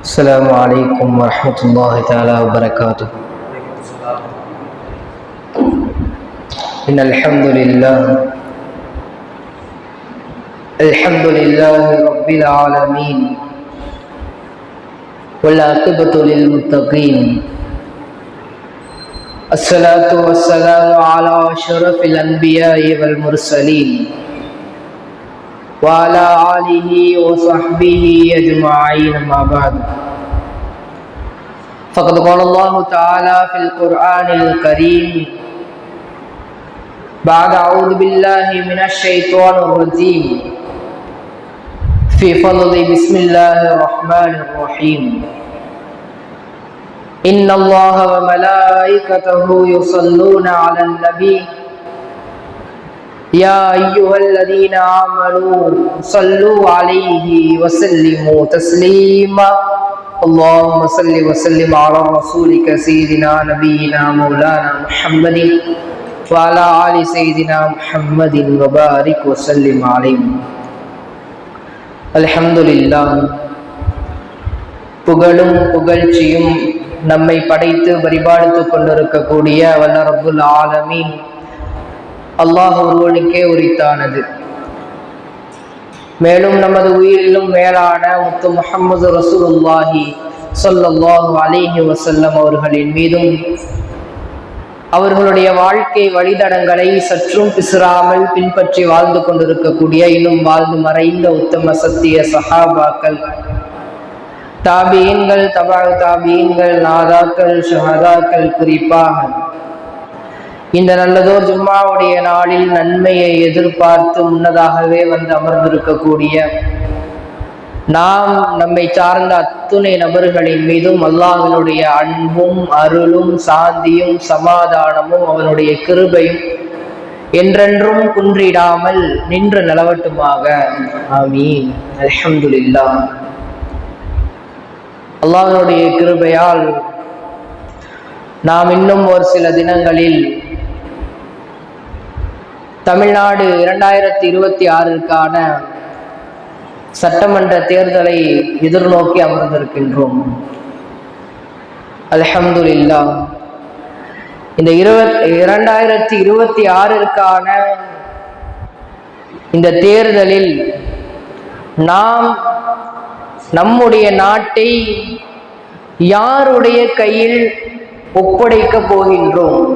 السلام عليكم ورحمة الله تعالى وبركاته. إن الحمد لله رب العالمين والعاقبة للمتقين. الصلاة والسلام على أشرف الأنبياء والمرسلين وعلى آله وصحبه أجمعين، ما بعد. فقد قال الله تعالى في القرآن الكريم بعد أعوذ بالله من الشيطان الرجيم في فضل بسم الله الرحمن الرحيم. إن الله وملائكته يصلون على النبي يا أيها الذين آمنوا صلوا عليه وسلموا تسليما. اللهم صل وسلم على رسولك سيدنا نبينا مولانا محمد وعلى آل سيدنا محمد وبارك وسلم عليه. அல்ஹம்துலில்லாஹ். புகழும் புகழ்ச்சியும் நம்மை படைத்து பரிபாலித்துக் கொண்டிருக்கக்கூடிய வல்ல ரப்புல் ஆலமீன் அல்லாஹ் ஒருவனுக்கே உரித்தானது. மேலும் நமது உயிரிலும் மேலான முத்து முஹம்மது ரசூலுல்லாஹி ஸல்லல்லாஹு அலைஹி வஸல்லம் அவர்களின் மீதும் அவர்களுடைய வாழ்க்கை வழித்தடங்களை சற்றும் பிசுறாமல் பின்பற்றி வாழ்ந்து கொண்டிருக்கக்கூடிய இன்னும் வாழ்ந்து மறைந்த உத்தம சத்திய சஹாபாக்கள், தாபீன்கள், தபஅ தாபீன்கள், நாதாக்கள், ஷஹதாக்கள், குறிப்பாக இந்த நல்லதோர் ஜும்மாவுடைய நாளில் நன்மையை எதிர்பார்த்து முன்னதாகவே வந்து அமர்ந்திருக்கக்கூடிய நாம், நம்மை சார்ந்த அத்துணை நபர்களின் மீதும் அல்லாஹ்வினுடைய அன்பும் அருளும் சாந்தியும் சமாதானமும் அவனுடைய கிருபையும் என்றென்றும் குன்றிடாமல் நின்று நிலவட்டுமாக. ஆமீன். அல்ஹம்துலில்லாஹ். அல்லாஹ்வினுடைய கிருபையால் நாம் இன்னும் ஒரு சில தினங்களில் தமிழ்நாடு 2026ற்கான சட்டமன்ற தேர்தலை எதிர்நோக்கி அமர்ந்திருக்கின்றோம். அல்ஹம்துலில்லாஹ். இந்த 2026ற்கான இந்த தேர்தலில் நாம் நம்முடைய நாட்டை யாருடைய கையில் ஒப்படைக்க போகின்றோம்?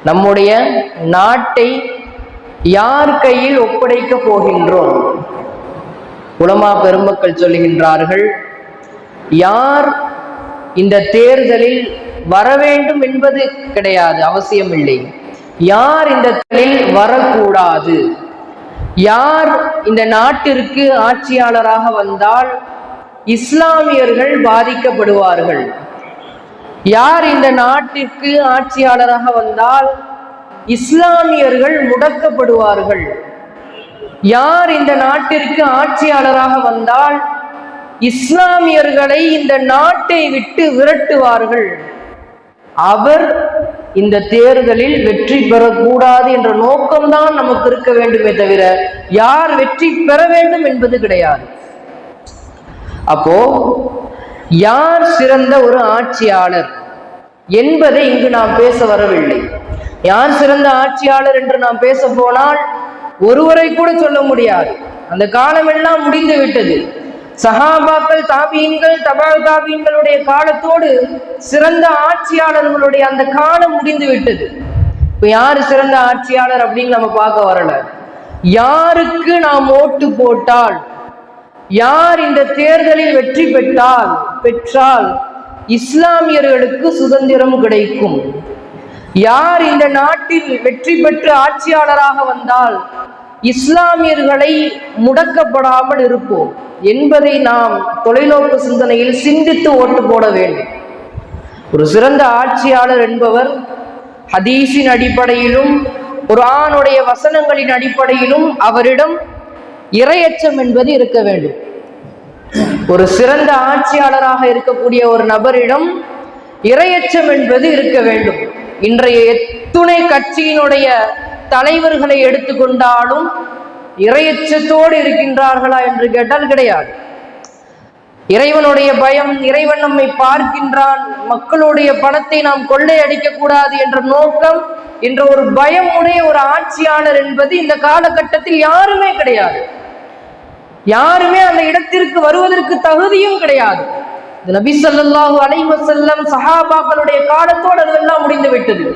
நம்முடைய நாட்டை யார் கையில் ஒப்படைக்க போகின்றோம்? உலமா பெருமக்கள் சொல்லுகின்றார்கள், யார் இந்த தேர்தலில் வர வேண்டும் என்பது கிடையாது, அவசியமில்லை. யார் இந்த தேர்தலில் வரக்கூடாது, யார் இந்த நாட்டிற்கு ஆட்சியாளராக வந்தால் இஸ்லாமியர்கள் பாதிக்கப்படுவார்கள், யார் இந்த நாட்டிற்கு ஆட்சியாளராக வந்தால் இஸ்லாமியர்கள் முடக்கப்படுவார்கள், யார் இந்த நாட்டிற்கு ஆட்சியாளராக வந்தால் இஸ்லாமியர்களை இந்த நாட்டை விட்டு விரட்டுவார்கள், அவர் இந்த தேர்தலில் வெற்றி பெறக்கூடாது என்ற நோக்கம்தான் நமக்கு இருக்க வேண்டுமே தவிர யார் வெற்றி பெற வேண்டும் என்பது கிடையாது. அப்போ யார் சிறந்த ஒரு ஆட்சியாளர் என்பதை இங்கு நாம் பேச வரவில்லை. யார் சிறந்த ஆட்சியாளர் என்று நாம் பேச போனால் ஒருவரை கூட சொல்ல முடியாது. அந்த காலமெல்லாம் முடிந்து விட்டது. சஹாபாக்கள், தாபீன்கள், தபஅ தாபீன்களுடைய காலத்தோடு சிறந்த ஆட்சியாளர்களுடைய அந்த காலம் முடிந்து விட்டது. இப்ப யாரு சிறந்த ஆட்சியாளர் அப்படின்னு நம்ம பார்க்க வரல. யாருக்கு நாம் ஓட்டு போட்டால், யார் இந்த தேர்தலில் வெற்றி பெற்றால் இஸ்லாமியர்களுக்கு சுதந்திரம் கிடைக்கும், யார் இந்த நாட்டில் வெற்றி பெற்று ஆட்சியாளராக வந்தால் இஸ்லாமியர்களை முடக்கப்படாமல் இருப்போம் என்பதை நாம் தொலைநோக்கு சிந்தனையில் சிந்தித்து ஓட்டு போட வேண்டும். ஒரு சிறந்த ஆட்சியாளர் என்பவர் ஹதீஸின் அடிப்படையிலும் குர்ஆனுடைய வசனங்களின் அடிப்படையிலும் அவரிடம் இறையச்சம் என்பது இருக்க வேண்டும். ஒரு சிறந்த ஆட்சியாளராக இருக்கக்கூடிய ஒரு நபரிடம் இறையச்சம் என்பது இருக்க வேண்டும். இன்றைய எத்துணை கட்சியினுடைய தலைவர்களை எடுத்துக்கொண்டாலும் இறையச்சத்தோடு இருக்கின்றார்களா என்று கேட்டால் கிடையாது. இறைவனுடைய பயம், இறைவன் நம்மை பார்க்கின்றான், மக்களுடைய பணத்தை நாம் கொள்ளையடிக்க கூடாது என்ற நோக்கம் என்ற ஒரு பயம் உடைய ஒரு ஆட்சியாளர் என்பது இந்த காலகட்டத்தில் யாருமே கிடையாது. யாருமே அந்த இடத்திற்கு வருவதற்கு தகுதியும் கிடையாது. நபி ஸல்லல்லாஹு அலைஹி வஸல்லம் சஹாபாக்களுடைய காலத்தோடு அதெல்லாம் முடிந்து விட்டது.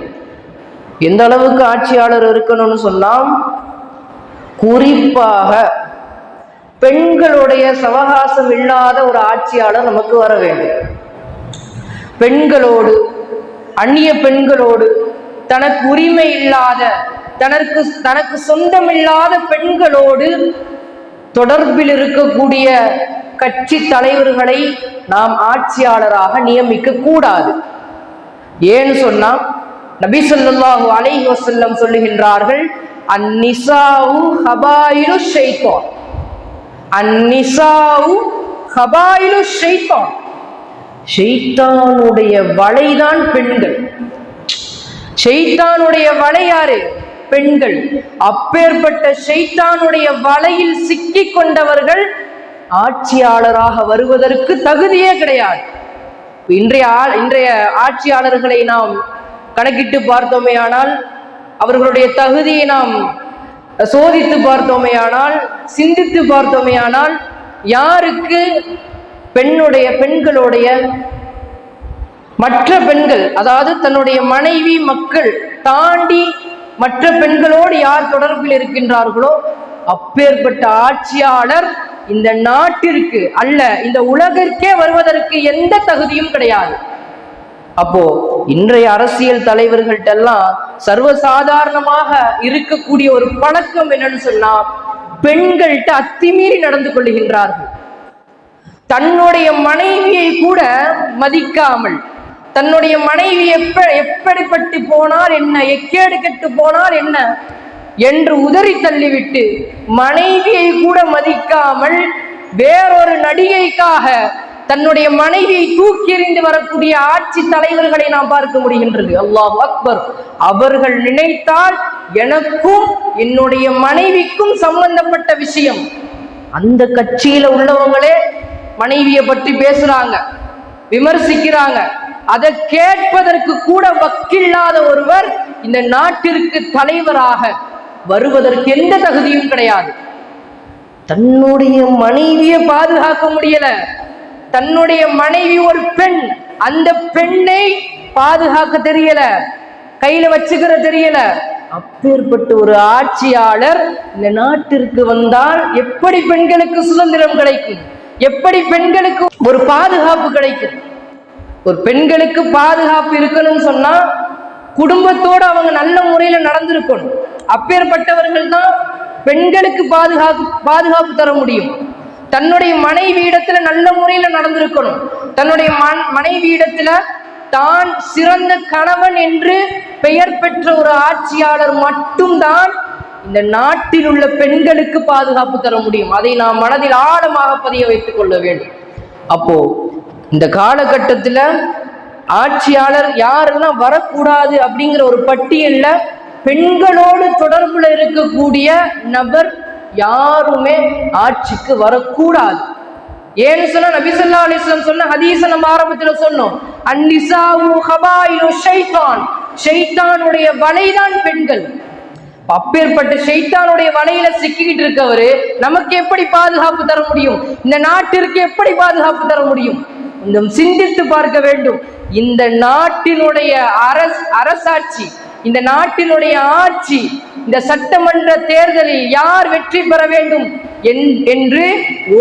எந்த அளவுக்கு ஆட்சியாளர் இருக்கணும்னு சொன்னால், குறிப்பாக பெண்களுடைய சவகாசம் இல்லாத ஒரு ஆட்சியாளர் நமக்கு வர வேண்டும். பெண்களோடு, அந்நிய பெண்களோடு, தனக்கு உரிமை இல்லாத, தனக்கு சொந்தமில்லாத பெண்களோடு தொடர்பில் இருக்கக்கூடிய கட்சி தலைவர்களை நாம் ஆட்சியாளராக நியமிக்க கூடாது. ஏன்னு சொன்னா, நபி ஸல்லல்லாஹு அலைஹி வஸல்லம் சொல்லுகின்றார்கள், அந்நிசாஉ ஹபாயிலு ஷைத்தான். அந்நிசாஉ ஹபாயிலு ஷைத்தான். ஷைத்தானுடைய வலைதான் பெண்கள். ஷைத்தானுடைய வலை யாரு? பெண்கள். அப்பேற்பட்ட ஷைத்தானுடைய வலையில் சிக்கி கொண்டவர்கள் ஆட்சியாளராக வருவதற்கு தகுதியே கிடையாது. இன்றைய ஆட்சியாளர்களை நாம் கணக்கிட்டு பார்த்தோமே ஆனால், அவர்களுடைய தகுதியை நாம் சோதித்து பார்த்தோமே ஆனால், சிந்தித்து பார்த்தோமே ஆனால், யாருக்கு பெண்களுடைய மற்ற பெண்கள், அதாவது தன்னுடைய மனைவி மக்கள் தாண்டி மற்ற பெண்களோடு யார் தொடர்பில் இருக்கின்றார்களோ அப்பேற்பட்ட ஆட்சியாளர் இந்த நாட்டிற்கு அல்ல, இந்த உலகிற்கே வருவதற்கு எந்த தகுதியும் கிடையாது. அப்போ இன்றைய அரசியல் தலைவர்கள்ட்டெல்லாம் சர்வசாதாரணமாக இருக்கக்கூடிய ஒரு பழக்கம் என்னன்னு சொன்னா, பெண்கள்கிட்ட அத்துமீறி நடந்து கொள்கின்றார்கள். தன்னுடைய மனைவியை கூட மதிக்காமல், தன்னுடைய மனைவி எப்படிப்பட்டு போனால் என்ன, எக்கேடு கெட்டு போனால் என்ன என்று உதறி தள்ளிவிட்டு, மனைவியை கூட மதிக்காமல் வேறொரு நடிகைக்காக தன்னுடைய மனைவியை தூக்கி எறிந்து வரக்கூடிய ஆட்சி தலைவர்களை நாம் பார்க்க முடிகின்றது. அல்லாஹ் அக்பர். அவர்கள் நினைத்தால் எனக்கும் என்னுடைய மனைவிக்கும் சம்பந்தப்பட்ட விஷயம், அந்த கட்சியில உள்ளவங்களே மனைவியை பற்றி பேசுறாங்க, விமர்சிக்கிறாங்க, அதை கேட்பதற்கு கூட வக்கில்லாத ஒருவர் இந்த நாட்டிற்கு தலைவராக வருவதற்கு எந்த தகுதியும் கிடையாது. தன்னுடைய மனைவியை பாதுகாக்க முடியல, தன்னுடைய மனைவி ஒரு பெண், அந்த பெண்ணை பாதுகாக்க தெரியல, கையில வச்சுக்கிற தெரியல. அப்பேற்பட்ட ஒரு ஆட்சியாளர் இந்த நாட்டிற்கு வந்தால் எப்படி பெண்களுக்கு சுதந்திரம் கிடைக்கும்? எப்படி பெண்களுக்கு ஒரு பாதுகாப்பு கிடைக்கும்? ஒரு பெண்களுக்கு பாதுகாப்பு இருக்கணும்னு சொன்னா குடும்பத்தோடு அவங்க நல்ல முறையில நடந்திருக்கணும். அப்பேற்பட்டவர்கள் தான் பெண்களுக்கு பாதுகாப்பு தர முடியும். தன்னுடைய மனைவி இடத்துல நல்ல முறையில நடந்திருக்கணும். தன்னுடைய மனைவி இடத்துல தான் சிறந்த கணவன் என்று பெயர் பெற்ற ஒரு ஆட்சியாளர் மட்டும்தான் இந்த நாட்டில் உள்ள பெண்களுக்கு பாதுகாப்பு தர முடியும். அதை நாம் மனதில் ஆழமாக பதிய வைத்துக் கொள்ள வேண்டும். அப்போ இந்த காலகட்டத்தில் ஆட்சியாளர் யாரெல்லாம் வரக்கூடாது அப்படிங்கிற ஒரு பட்டியல்ல பெண்களோடு தொடர்புல இருக்கக்கூடிய நபர் யாருமே ஆட்சிக்கு வரக்கூடாது. ஏன்னு சொன்னா, நபி ஸல்லல்லாஹு அலைஹி வஸல்லம் சொன்ன ஹதீஸ நம்ம ஆரம்பத்துல சொன்னோம், அன்னிசாஉ ஹபாயிலு ஷைத்தான். ஷைத்தானுடைய வலைதான் பெண்கள். அப்பேற்பட்ட ஷைத்தானுடைய வலையில சிக்கிக்கிட்டு இருக்கவரு நமக்கு எப்படி பாதுகாப்பு தர முடியும்? இந்த நாட்டிற்கு எப்படி பாதுகாப்பு தர முடியும்? கொஞ்சம் சிந்தித்து பார்க்க வேண்டும். இந்த நாட்டினுடைய அரசாட்சி, இந்த நாட்டினுடைய ஆட்சி, இந்த சட்டமன்ற தேர்தலில் யார் வெற்றி பெற வேண்டும் என்று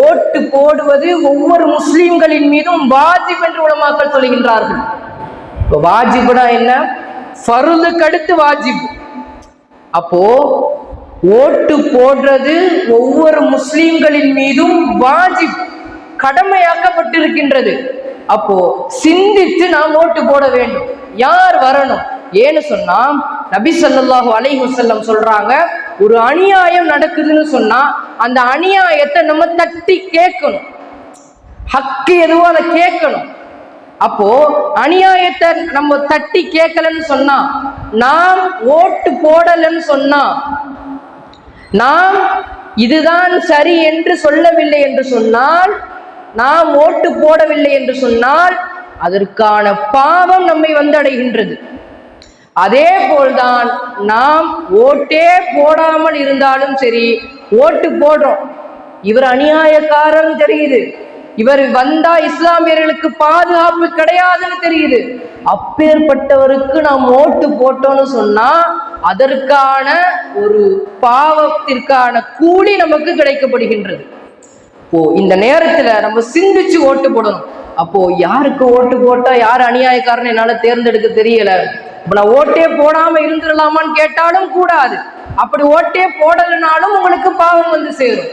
ஓட்டு போடுவது ஒவ்வொரு முஸ்லிம்களின் மீதும் வாஜிப் என்று உலமாக்கள் சொல்கின்றார்கள். வாஜிப்னா என்ன? ஃபர்லுக்கு அடுத்து வாஜிப். அப்போ ஓட்டு போடுறது ஒவ்வொரு முஸ்லிம்களின் மீதும் வாஜிப், கடமையாக்கப்பட்டிருக்கின்றது. அப்போ சிந்தித்து நாம் ஓட்டு போட வேண்டும். யார் வரணும்? ஏன்னு சொன்னா, நபி ஸல்லல்லாஹு அலைஹி வஸல்லம் சொல்றாங்க, ஒரு அநியாயம் நடக்குதுன்னு சொன்னா அந்த அநியாயத்தை நம்ம தட்டி கேட்கணும். ஹக்கு எதுவோ அதை கேட்கணும். அப்போ அநியாயத்தை நம்ம தட்டி கேட்கலன்னு சொன்னா, நாம் ஓட்டு போடலன்னு சொன்னா, நாம் இதுதான் சரி என்று சொல்லவில்லை என்று சொன்னால் நாம் ஓட்டு போடவில்லை என்று சொன்னால் அதற்கான பாவம் நம்மை வந்தடைகின்றது. அதே போல்தான் நாம் ஓட்டே போடாமல் இருந்தாலும் சரி, ஓட்டு போடுறோம், இவர் அநியாயக்காரன் தெரியுது, இவர் வந்தா இஸ்லாமியர்களுக்கு பாதுகாப்பு கிடையாதுன்னு தெரியுது, அப்பேற்பட்டவருக்கு நாம் ஓட்டு போட்டோம்னு சொன்னா அதற்கான ஒரு பாவத்திற்கான கூலி நமக்கு கிடைக்கப்படுகின்றது. இந்த நேரத்துல நம்ம சிந்திச்சு ஓட்டு போடணும். அப்போ யாருக்கு ஓட்டு போட்டா யார் அநியாயக்காரன் என்னால தேர்ந்தெடுக்க தெரியல, இப்ப நான் ஓட்டே போடாம இருந்துடலாமான்னு கேட்டாலும் கூடாது. அப்படி ஓட்டே போடலனாலும் உங்களுக்கு பாவம் வந்து சேரும்.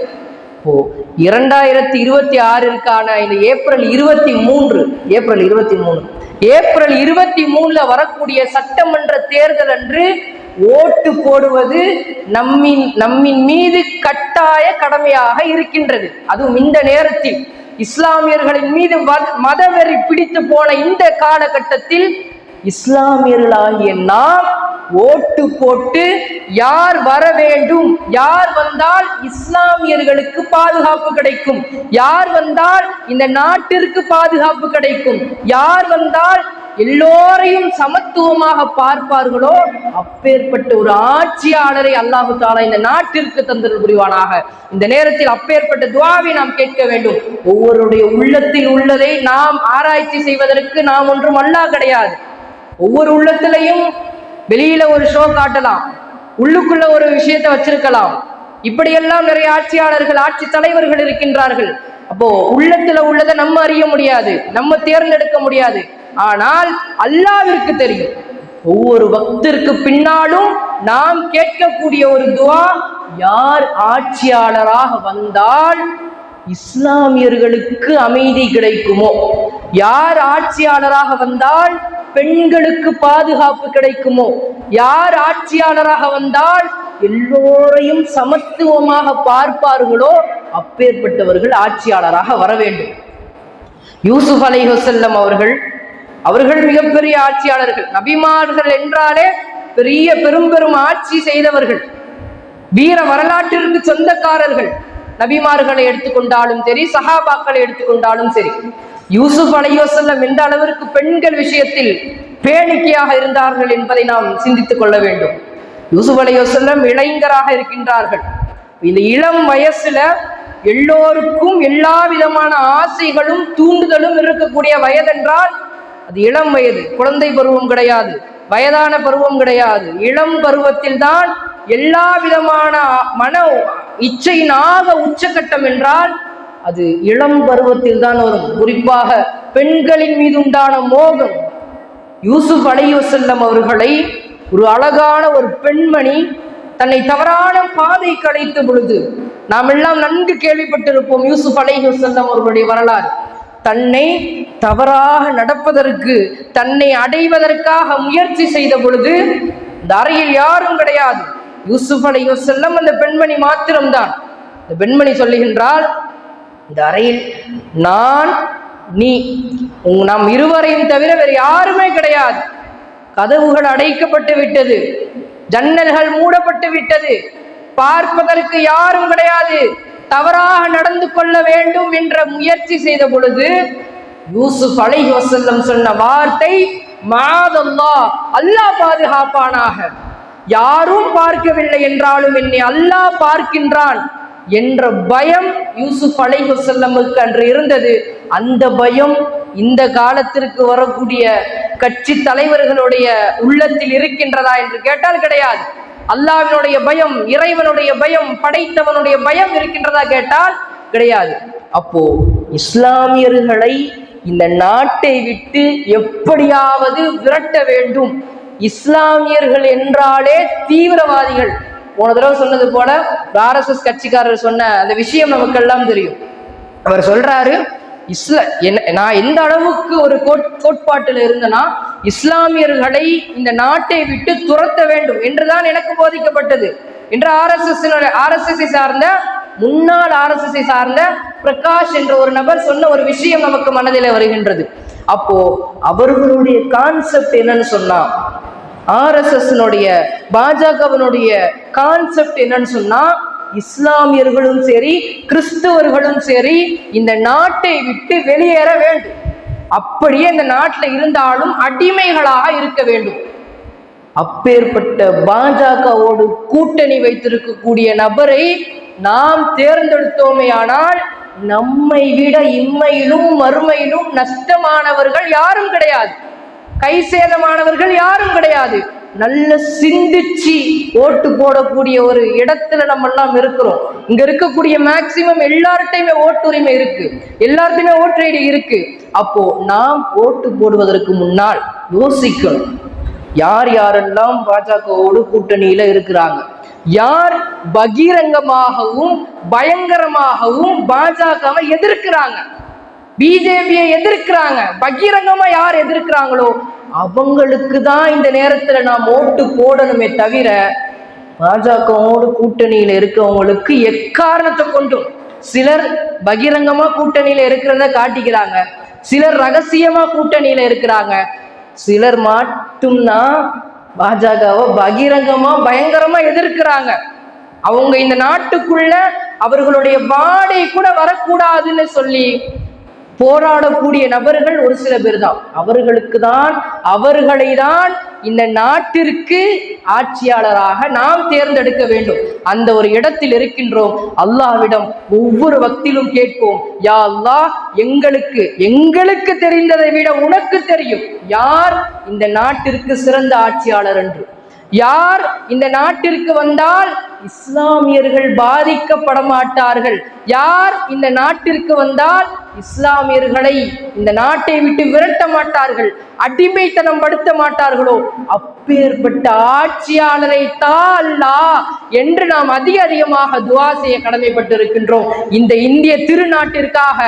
2026ற்கான இந்த ஏப்ரல் 23 வரக்கூடிய சட்டமன்ற தேர்தல் அன்று ஓட்டு போடுவது நம்மின் மீது கட்டாய கடமையாக இருக்கின்றது. அதுவும் இந்த நேரத்தில் இஸ்லாமியர்களின் மீது மதவெறி பிடித்து போன இந்த காலகட்டத்தில் இஸ்லாமியர்களாகிய நாம் ஓட்டு போட்டு யார் வர வேண்டும், யார் வந்தால் இஸ்லாமியர்களுக்கு பாதுகாப்பு கிடைக்கும், யார் வந்தால் இந்த நாட்டிற்கு பாதுகாப்பு கிடைக்கும், யார் வந்தால் எல்லோரையும் சமத்துவமாக பார்ப்பார்களோ அப்பேற்பட்ட ஒரு ஆட்சியாளரை அல்லாஹு தஆலா இந்த நாட்டிற்கு தந்தருள் புரிவானாக. இந்த நேரத்தில் அப்பேற்பட்ட துஆவை நாம் கேட்க வேண்டும். ஒவ்வொருடைய உள்ளத்தில் உள்ளதை நாம் ஆராய்ச்சி செய்வதற்கு நாம் ஒன்றும் அல்லாஹ் கிடையாது. ஒவ்வொரு உள்ளத்திலையும் வெளியில ஒரு ஷோ காட்டலாம், உள்ளுக்குள்ள ஒரு விஷயத்தை வச்சிருக்கலாம். இப்படியெல்லாம் நிறைய ஆட்சியாளர்கள், ஆட்சி தலைவர்கள் இருக்கின்றார்கள். அப்போ உள்ளத்துல உள்ளதை நம்ம அறிய முடியாது, நம்ம தேர்ந்தெடுக்க முடியாது. ஆனால் அல்லாஹ்விற்கு தெரியும். ஒவ்வொரு வக்திற்கு பின்னாலும் நாம் கேட்கக்கூடிய ஒரு துஆ, யார் ஆட்சியாளராக வந்தால் இஸ்லாமியர்களுக்கு அமைதி கிடைக்குமோ, யார் ஆட்சியாளராக வந்தால் பெண்களுக்கு பாதுகாப்பு கிடைக்குமோ, யார் ஆட்சியாளராக வந்தால் எல்லோரையும் சமத்துவமாக பார்ப்பார்களோ அப்பேற்பட்டவர்கள் ஆட்சியாளராக வர வேண்டும். யூசுப் அலைஹிஸ்ஸலாம் அவர்கள் மிகப்பெரிய ஆட்சியாளர்கள். நபிமார்கள் என்றாலே பெரிய பெரும் ஆட்சி செய்தவர்கள், வீர வரலாற்றிற்கு சொந்தக்காரர்கள். நபிமார்களை எடுத்துக்கொண்டாலும் சரி, சஹாபாக்களை எடுத்துக்கொண்டாலும் சரி, யூசுப் அலைஹிஸ்ஸலாம் எந்த அளவிற்கு பெண்கள் விஷயத்தில் பேணிக்கையாக இருந்தார்கள் என்பதை நாம் சிந்தித்துக் கொள்ள வேண்டும். யூசுப் அலைஹிஸ்ஸலாம் இளைஞராக இருக்கின்றார்கள். இந்த இளம் வயசுல எல்லோருக்கும் எல்லா விதமான ஆசைகளும் தூண்டுதலும் இருக்கக்கூடிய வயதென்றால் அது இளம் வயது. குழந்தை பருவம் கிடையாது, வயதான பருவம் கிடையாது. இளம் பருவத்தில் தான் எல்லா விதமான மன இச்சையின் உச்சகட்டம் என்றால் அது இளம் பருவத்தில் தான் வரும். குறிப்பாக பெண்களின் மீது உண்டான மோகம். யூசுப் அலைஹிஸ்ஸலாம் அவர்களை ஒரு அழகான ஒரு பெண்மணி தன்னை தவறான பாதை கழித்த பொழுது, நாம் எல்லாம் நன்கு கேள்விப்பட்டிருப்போம் யூசுப் அலைஹிஸ்ஸலாம் அவர்களுடைய வரலாறு. தன்னை தவறாக நடப்பதற்கு, தன்னை அடைவதற்காக முயற்சி செய்த பொழுது இந்த அறையில் யாரும் கிடையாது, யூசுப் அலைஹிஸ்ஸலாம் அந்த பெண்மணி மாத்திரம்தான். இந்த பெண்மணி சொல்லுகின்றால், இந்த அறையில் நாம் இருவரையும் தவிர வேறு யாருமே கிடையாது. கதவுகள் அடைக்கப்பட்டு விட்டது, ஜன்னல்கள் மூடப்பட்டு விட்டது, பார்ப்பதற்கு யாரும் கிடையாது. தவறாக நடந்து கொள்ள வேண்டும் என்ற முயற்சி செய்த பொழுது யூசுப் அலைஹிஸ்ஸலாம் சொன்ன வார்த்தை, மாதல்லாஹ், அல்லாஹ் பாதுகாப்பானாக, யாரும் பார்க்கவில்லை என்றாலும் என்னை அல்லாஹ் பார்க்கின்றான் என்ற பயம் யூசுப் அலைஹிஸ்ஸலாமுக்கு அன்று இருந்தது. அந்த பயம் இந்த காலத்திற்கு வரக்கூடிய கட்சி தலைவர்களுடைய உள்ளத்தில் இருக்கின்றதா என்று கேட்டால் கிடையாது. அல்லாஹ்வினுடைய பயம், இறைவனுடைய பயம், படைத்தவனுடைய பயம் இருக்கின்றதா கேட்டால் கிடையாது. அப்போ இஸ்லாமியர்களை இந்த நாட்டை விட்டு எப்படியாவது விரட்ட வேண்டும். இஸ்லாமியர்கள் என்றாலே தீவிரவாதிகள். போன தடவை சொன்னது போல RSS கட்சிக்காரர் சொன்ன அந்த விஷயம் நமக்கு எல்லாம் தெரியும். அவர் சொல்றாரு, நான் எந்த அளவுக்கு ஒரு கோட்பாட்டில் இருந்தனா, இஸ்லாமியர்களை இந்த நாட்டை விட்டு துரத்த வேண்டும் என்றுதான் எனக்கு போதிக்கப்பட்டது என்று RSS சார்ந்த முன்னாள் RSS சார்ந்த பிரகாஷ் என்ற ஒரு நபர் சொன்ன ஒரு விஷயம் நமக்கு மனதில் வருகின்றது. அப்போ அவர்களுடைய கான்செப்ட் என்னன்னு சொன்னா, RSS பாஜகவினுடைய கான்செப்ட் என்னன்னு சொன்னா, இஸ்லாமியர்களும் சரி கிறிஸ்தவர்களும் சரி இந்த நாட்டை விட்டு வெளியேற வேண்டும். அப்படியே இந்த நாட்டில் இருந்தாலும் அடிமைகளாக இருக்க வேண்டும். அப்பேற்பட்ட பாஜகவோடு கூட்டணி வைத்திருக்கக்கூடிய நபரை நாம் தேர்ந்தெடுத்தோமே ஆனால் நம்மை விட இம்மையிலும் மறுமையிலும் நஷ்டமானவர்கள் யாரும் கிடையாது, கை சேதமானவர்கள் யாரும் கிடையாது. நல்ல சிந்திச்சு ஓட்டு போடக்கூடிய ஒரு இடத்துல நம்ம எல்லாம் இருக்கிறோம். இங்க இருக்கக்கூடிய மேக்சிமம் எல்லார்ட்டையுமே ஓட்டுரிமை இருக்கு, எல்லார்ட்டையுமே ஓட்டு ஐடி இருக்கு. அப்போ நாம் ஓட்டு போடுவதற்கு முன்னால் யோசிக்கணும், யார் யாரெல்லாம் பாஜகவோடு கூட்டணியில இருக்கிறாங்க, யார் பகிரங்கமாகவும் பயங்கரமாகவும் பாஜகவை எதிர்க்கிறாங்க, பிஜேபியை எதிர்க்கிறாங்க, பகிரங்கமா யார் எதிர்க்கிறாங்களோ அவங்களுக்கு தான் இந்த நேரத்துல நாம் ஓட்டு போடணுமே தவிர பாஜகவோடு கூட்டணியில இருக்கிறவங்களுக்கு எக்காரணத்தை கொண்டும், சிலர் பகிரங்கமா கூட்டணியில இருக்கிறத காட்டிக்கிறாங்க, சிலர் ரகசியமா கூட்டணியில இருக்கிறாங்க, சிலர் மட்டும்தான் பாஜகவை பகிரங்கமா பயங்கரமா எதிர்க்கிறாங்க. அவங்க இந்த நாட்டுக்குள்ள அவர்களுடைய வாடை கூட வரக்கூடாதுன்னு சொல்லி போராடக்கூடிய நபர்கள் ஒரு சில பேர் தான். அவர்களை தான் இந்த நாட்டிற்கு ஆட்சியாளராக நாம் தேர்ந்தெடுக்க வேண்டும். அந்த ஒரு இடத்தில் இருக்கின்றோம். அல்லாஹ்விடம் ஒவ்வொரு வக்திலும் கேட்போம், யா அல்லாஹ், எங்களுக்கு தெரிந்ததை விட உனக்கு தெரியும் யார் இந்த நாட்டிற்கு சிறந்த ஆட்சியாளர் என்று. யார் இந்த நாட்டிற்கு வந்தால் இஸ்லாமியர்கள் பாதிக்கப்பட மாட்டார்கள், யார் இந்த நாட்டிற்கு வந்தால் இஸ்லாமியர்களை இந்த நாட்டை விட்டு விரட்ட மாட்டார்கள், அடிமைத்தனம் படுத்த மாட்டார்களோ அப்பேற்பட்ட ஆட்சியாளரை அல்லாஹ் என்று நாம் அதிகமாக துஆ செய்ய கடமைப்பட்டிருக்கின்றோம். இந்த இந்திய திருநாட்டிற்காக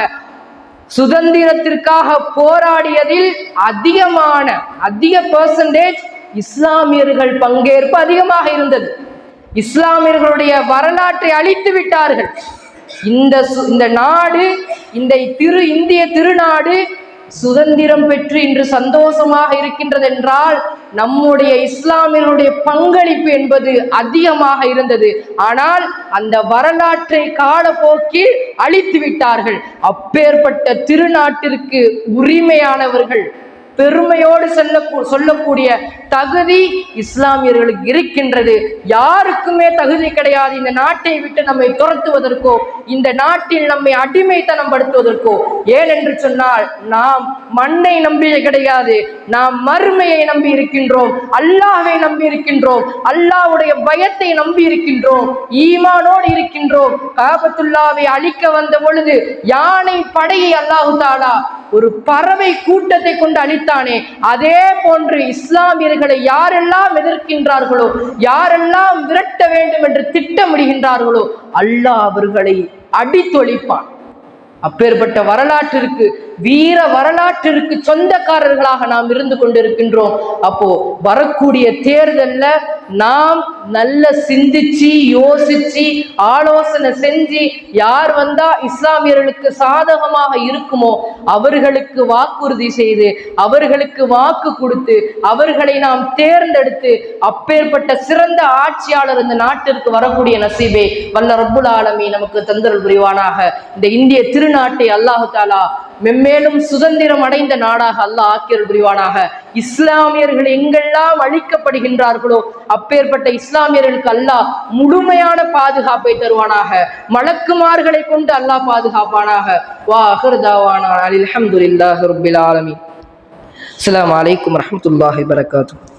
சுதந்திரத்திற்காக போராடியதில் அதிக பெர்சன்டேஜ் இஸ்லாமியர்கள் பங்கேற்பு அதிகமாக இருந்தது. இஸ்லாமியர்களுடைய வரலாற்றை அழித்து விட்டார்கள். இந்த நாடு, இந்த இந்திய திருநாடு சுதந்திரம் பெற்று இன்று சந்தோஷமாக இருக்கின்றது என்றால் நம்முடைய இஸ்லாமியர்களுடைய பங்களிப்பு என்பது அதிகமாக இருந்தது. ஆனால் அந்த வரலாற்றை காலப்போக்கில் அழித்து விட்டார்கள். அப்பேற்பட்ட திருநாட்டிற்கு உரிமையானவர்கள், பெருமையோடு சொல்லக்கூடிய தகுதி இஸ்லாமியர்களுக்கு இருக்கின்றது. யாருக்குமே தகுதி கிடையாது இந்த நாட்டை விட்டு நம்மை துரத்துவதற்கோ, இந்த நாட்டில் நம்மை அடிமைத்தனம் படுத்துவதற்கோ. ஏனென்று சொன்னால் நாம் மண்ணை நம்பி கிடையாது, நாம் மறுமையை நம்பி இருக்கின்றோம், அல்லாஹ்வை நம்பி இருக்கின்றோம், அல்லாஹ்வுடைய பயத்தை நம்பி இருக்கின்றோம், ஈமானோடு இருக்கின்றோம். காபத்துல்லாவை அழிக்க வந்த பொழுது யானை படையை அல்லாஹு தஆலா ஒரு பறவை கூட்டத்தை கொண்டு அழித்தானே, அதே போன்று இஸ்லாமியர்களை யாரெல்லாம் எதிர்க்கின்றார்களோ, யாரெல்லாம் விரட்ட வேண்டும் என்று திட்டமிடுகின்றார்களோ அல்லாஹ் அவர்களை அடித்தொழிப்பான். அப்பேற்பட்ட வரலாற்றிற்கு, வீர வரலாற்றிற்கு சொந்தக்காரர்களாக நாம் இருந்து கொண்டிருக்கின்றோம். அப்போ வரக்கூடிய தேர்தல்ல நாம் நல்ல சிந்திச்சு யோசிச்சு ஆலோசனை செஞ்சு யார் வந்தா இஸ்லாமியர்களுக்கு சாதகமாக இருக்குமோ அவர்களுக்கு வாக்குறுதி செய்து, அவர்களுக்கு வாக்கு கொடுத்து, அவர்களை நாம் தேர்ந்தெடுத்து அப்பேற்பட்ட சிறந்த ஆட்சியாளர் இந்த நாட்டிற்கு வரக்கூடிய நசீபே வல்ல ரப்புல் ஆலமீன் நமக்கு தந்தருள் புரிவானாக. இந்த இந்திய திருநாட்டை அல்லாஹு தஆலா மென்மேலும் சுதந்திரம் அடைந்த நாடாக அல்லாஹ் ஆக்கியருள் புரிவானாக. இஸ்லாமியர்கள் எங்கெல்லாம் அழிக்கப்படுகின்றார்களோ அப்பேற்பட்ட இஸ்லாமியர்களுக்கு அல்லாஹ் முழுமையான பாதுகாப்பை தருவானாக. மலக்குமார்களை கொண்டு அல்லாஹ் பாதுகாப்பானாக. வா ஆகிர் தாவானா அல்ஹம்துலில்லாஹி ரப்பில் ஆலமீன். அஸ்ஸலாமு அலைக்கும் வரஹ்மத்துல்லாஹி வபரகாத்துஹு.